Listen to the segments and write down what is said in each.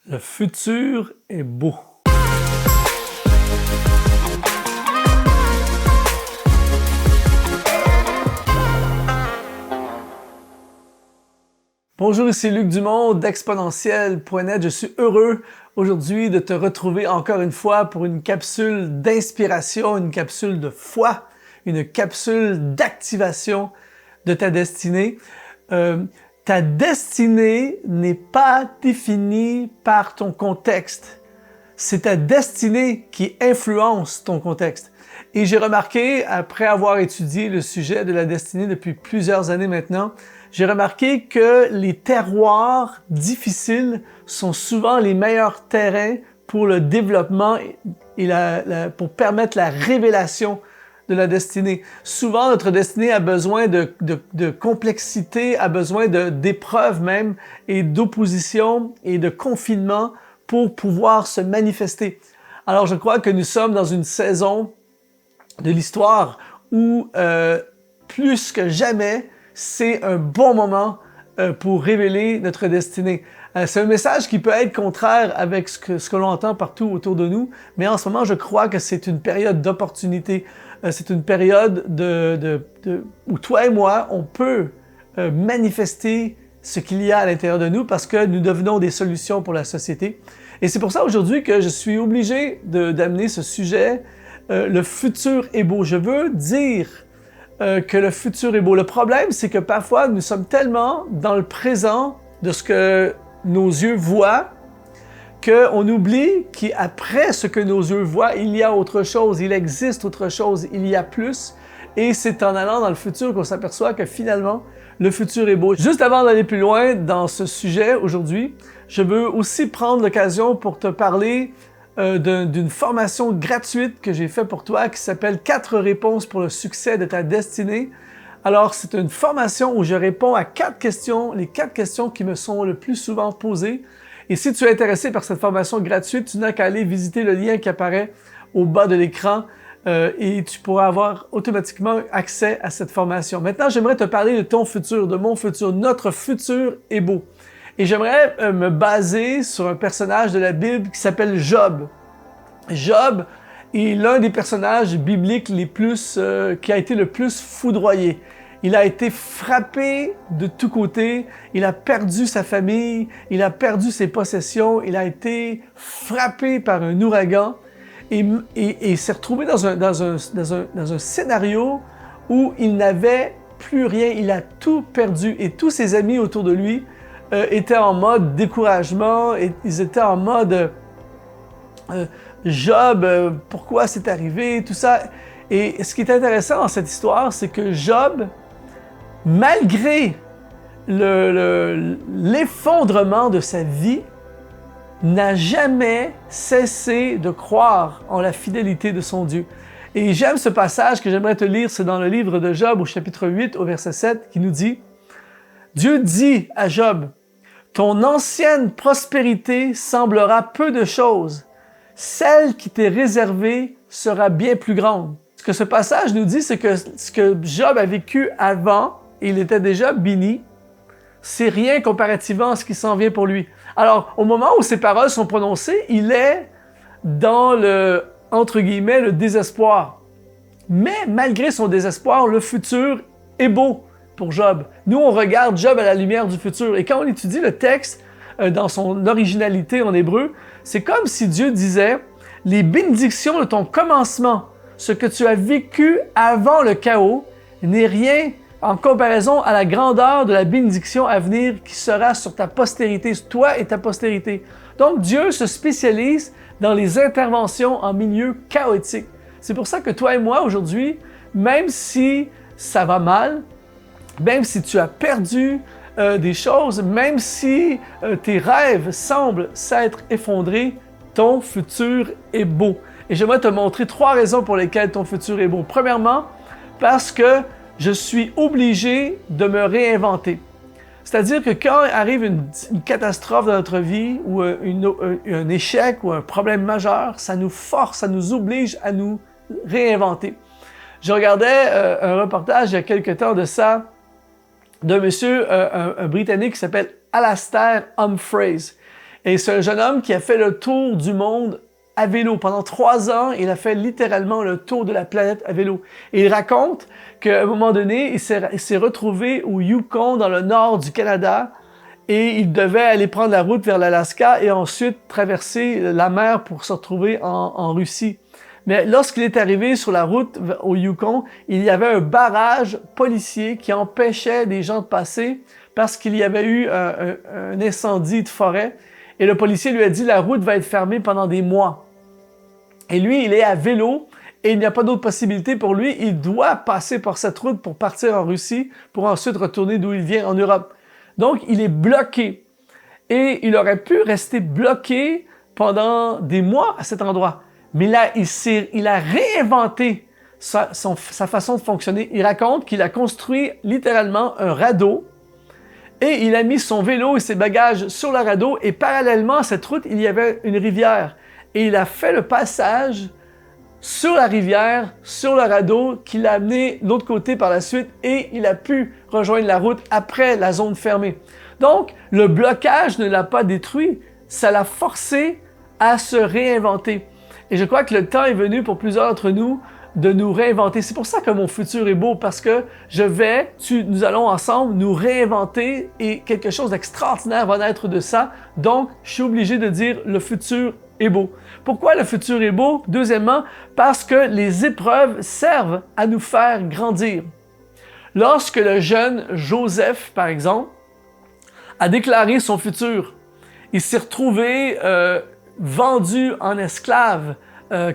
Le futur est beau. Bonjour, ici Luc Dumont d'Exponentiel.net. Je suis heureux aujourd'hui de te retrouver encore une fois pour une capsule d'inspiration, une capsule de foi, une capsule d'activation de ta destinée. Ta destinée n'est pas définie par ton contexte. C'est ta destinée qui influence ton contexte. Et j'ai remarqué, après avoir étudié le sujet de la destinée depuis plusieurs années maintenant, j'ai remarqué que les terroirs difficiles sont souvent les meilleurs terrains pour le développement et pour permettre la révélation de la destinée. Souvent, notre destinée a besoin de complexité, a besoin d'épreuves même, et d'opposition et de confinement pour pouvoir se manifester. Alors, je crois que nous sommes dans une saison de l'histoire où, plus que jamais, c'est un bon moment pour révéler notre destinée. C'est un message qui peut être contraire avec ce que l'on entend partout autour de nous, mais en ce moment, je crois que c'est une période d'opportunité. C'est une période où toi et moi, on peut manifester ce qu'il y a à l'intérieur de nous parce que nous devenons des solutions pour la société. Et c'est pour ça aujourd'hui que je suis obligé d'amener ce sujet. Le futur est beau. Je veux dire que le futur est beau. Le problème, c'est que parfois, nous sommes tellement dans le présent de ce que nos yeux voient qu'on oublie qu'après ce que nos yeux voient, il y a autre chose, il existe autre chose, il y a plus. Et c'est en allant dans le futur qu'on s'aperçoit que finalement, le futur est beau. Juste avant d'aller plus loin dans ce sujet aujourd'hui, je veux aussi prendre l'occasion pour te parler d'une formation gratuite que j'ai faite pour toi qui s'appelle 4 réponses pour le succès de ta destinée. Alors, c'est une formation où je réponds à 4 questions, les 4 questions qui me sont le plus souvent posées. Et si tu es intéressé par cette formation gratuite, tu n'as qu'à aller visiter le lien qui apparaît au bas de l'écran et tu pourras avoir automatiquement accès à cette formation. Maintenant, j'aimerais te parler de ton futur, de mon futur. Notre futur est beau. Et j'aimerais me baser sur un personnage de la Bible qui s'appelle Job. Job est l'un des personnages bibliques qui a été le plus foudroyé. Il a été frappé de tous côtés, il a perdu sa famille, il a perdu ses possessions, il a été frappé par un ouragan et s'est retrouvé dans un scénario où il n'avait plus rien, il a tout perdu et tous ses amis autour de lui étaient en mode découragement, et ils étaient en mode Job, pourquoi c'est arrivé, tout ça. Et ce qui est intéressant dans cette histoire, c'est que Job, malgré l'effondrement de sa vie, n'a jamais cessé de croire en la fidélité de son Dieu. Et j'aime ce passage que j'aimerais te lire, c'est dans le livre de Job au chapitre 8 au verset 7 qui nous dit « Dieu dit à Job, « Ton ancienne prospérité semblera peu de choses, celle qui t'est réservée sera bien plus grande. » Ce que ce passage nous dit, c'est que ce que Job a vécu avant, il était déjà béni, c'est rien comparativement à ce qui s'en vient pour lui. Alors, au moment où ces paroles sont prononcées, il est dans entre guillemets, le désespoir. Mais malgré son désespoir, le futur est beau pour Job. Nous, on regarde Job à la lumière du futur. Et quand on étudie le texte dans son originalité en hébreu, c'est comme si Dieu disait « Les bénédictions de ton commencement, ce que tu as vécu avant le chaos, n'est rien en comparaison à la grandeur de la bénédiction à venir qui sera sur ta postérité, toi et ta postérité. » Donc, Dieu se spécialise dans les interventions en milieu chaotique. C'est pour ça que toi et moi, aujourd'hui, même si ça va mal, même si tu as perdu des choses, même si tes rêves semblent s'être effondrés, ton futur est beau. Et j'aimerais te montrer 3 raisons pour lesquelles ton futur est beau. Premièrement, parce que je suis obligé de me réinventer. C'est-à-dire que quand arrive une catastrophe dans notre vie ou un échec ou un problème majeur, ça nous force, ça nous oblige à nous réinventer. Je regardais un reportage il y a quelque temps de ça d'un monsieur, un Britannique qui s'appelle Alastair Humphreys. Et c'est un jeune homme qui a fait le tour du monde à vélo. Pendant 3 ans, il a fait littéralement le tour de la planète à vélo. Et il raconte qu'à un moment donné, il s'est retrouvé au Yukon, dans le nord du Canada, et il devait aller prendre la route vers l'Alaska et ensuite traverser la mer pour se retrouver en Russie. Mais lorsqu'il est arrivé sur la route au Yukon, il y avait un barrage policier qui empêchait des gens de passer parce qu'il y avait eu un incendie de forêt. Et le policier lui a dit « La route va être fermée pendant des mois ». Et lui, il est à vélo et il n'y a pas d'autre possibilité pour lui. Il doit passer par cette route pour partir en Russie, pour ensuite retourner d'où il vient, en Europe. Donc, il est bloqué. Et il aurait pu rester bloqué pendant des mois à cet endroit. Mais là, il a réinventé sa façon de fonctionner. Il raconte qu'il a construit littéralement un radeau et il a mis son vélo et ses bagages sur le radeau et parallèlement à cette route, il y avait une rivière. Et il a fait le passage sur la rivière, sur le radeau, qui l'a amené de l'autre côté par la suite et il a pu rejoindre la route après la zone fermée. Donc, le blocage ne l'a pas détruit, ça l'a forcé à se réinventer. Et je crois que le temps est venu pour plusieurs d'entre nous de nous réinventer. C'est pour ça que mon futur est beau, parce que nous allons ensemble nous réinventer et quelque chose d'extraordinaire va naître de ça. Donc, je suis obligé de dire le futur est beau. Pourquoi le futur est beau? Deuxièmement, parce que les épreuves servent à nous faire grandir. Lorsque le jeune Joseph, par exemple, a déclaré son futur, il s'est retrouvé vendu en esclave,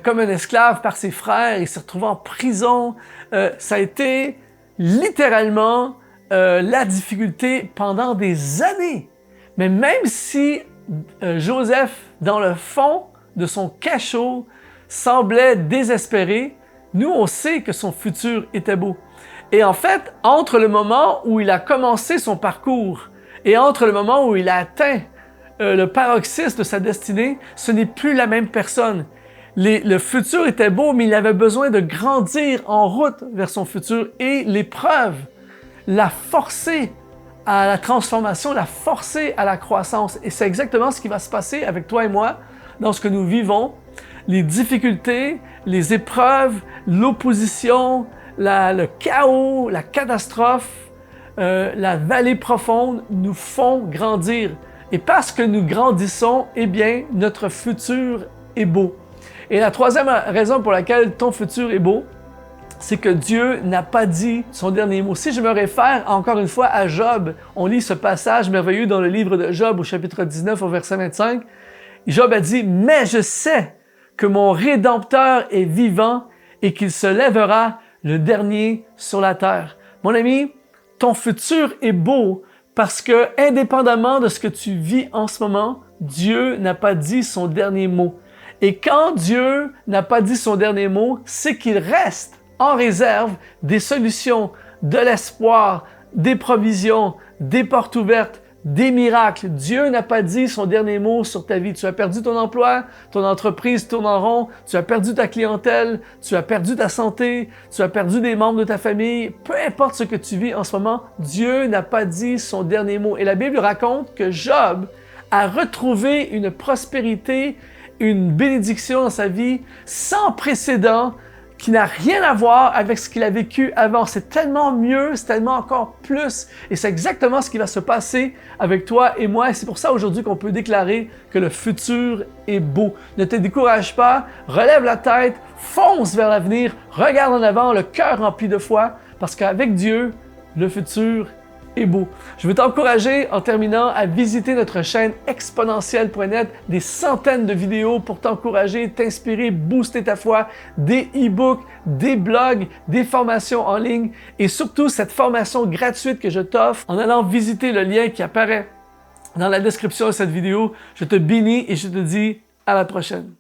comme un esclave par ses frères, il s'est retrouvé en prison. Ça a été littéralement la difficulté pendant des années. Mais même si Joseph, dans le fond de son cachot, semblait désespéré, nous, on sait que son futur était beau. Et en fait, entre le moment où il a commencé son parcours et entre le moment où il a atteint le paroxysme de sa destinée, ce n'est plus la même personne. Le futur était beau, mais il avait besoin de grandir en route vers son futur et l'épreuve l'a forcé à la transformation, l'a forcé à la croissance. Et c'est exactement ce qui va se passer avec toi et moi dans ce que nous vivons. Les difficultés, les épreuves, l'opposition, le chaos, la catastrophe, la vallée profonde nous font grandir. Et parce que nous grandissons, eh bien, notre futur est beau. Et la troisième raison pour laquelle ton futur est beau, c'est que Dieu n'a pas dit son dernier mot. Si je me réfère encore une fois à Job, on lit ce passage merveilleux dans le livre de Job au chapitre 19 au verset 25. Job a dit « Mais je sais que mon Rédempteur est vivant et qu'il se lèvera le dernier sur la terre. » Mon ami, ton futur est beau parce que, indépendamment de ce que tu vis en ce moment, Dieu n'a pas dit son dernier mot. Et quand Dieu n'a pas dit son dernier mot, c'est qu'il reste en réserve des solutions, de l'espoir, des provisions, des portes ouvertes, des miracles. Dieu n'a pas dit son dernier mot sur ta vie. Tu as perdu ton emploi, ton entreprise tourne en rond, tu as perdu ta clientèle, tu as perdu ta santé, tu as perdu des membres de ta famille. Peu importe ce que tu vis en ce moment, Dieu n'a pas dit son dernier mot. Et la Bible raconte que Job a retrouvé une prospérité, une bénédiction dans sa vie sans précédent, qui n'a rien à voir avec ce qu'il a vécu avant. C'est tellement mieux, c'est tellement encore plus. Et c'est exactement ce qui va se passer avec toi et moi. Et c'est pour ça aujourd'hui qu'on peut déclarer que le futur est beau. Ne te décourage pas, relève la tête, fonce vers l'avenir, regarde en avant, le cœur rempli de foi, parce qu'avec Dieu, le futur est beau. Je veux t'encourager en terminant à visiter notre chaîne exponentielle.net, des centaines de vidéos pour t'encourager, t'inspirer, booster ta foi, des e-books, des blogs, des formations en ligne et surtout cette formation gratuite que je t'offre en allant visiter le lien qui apparaît dans la description de cette vidéo. Je te bénis et je te dis à la prochaine.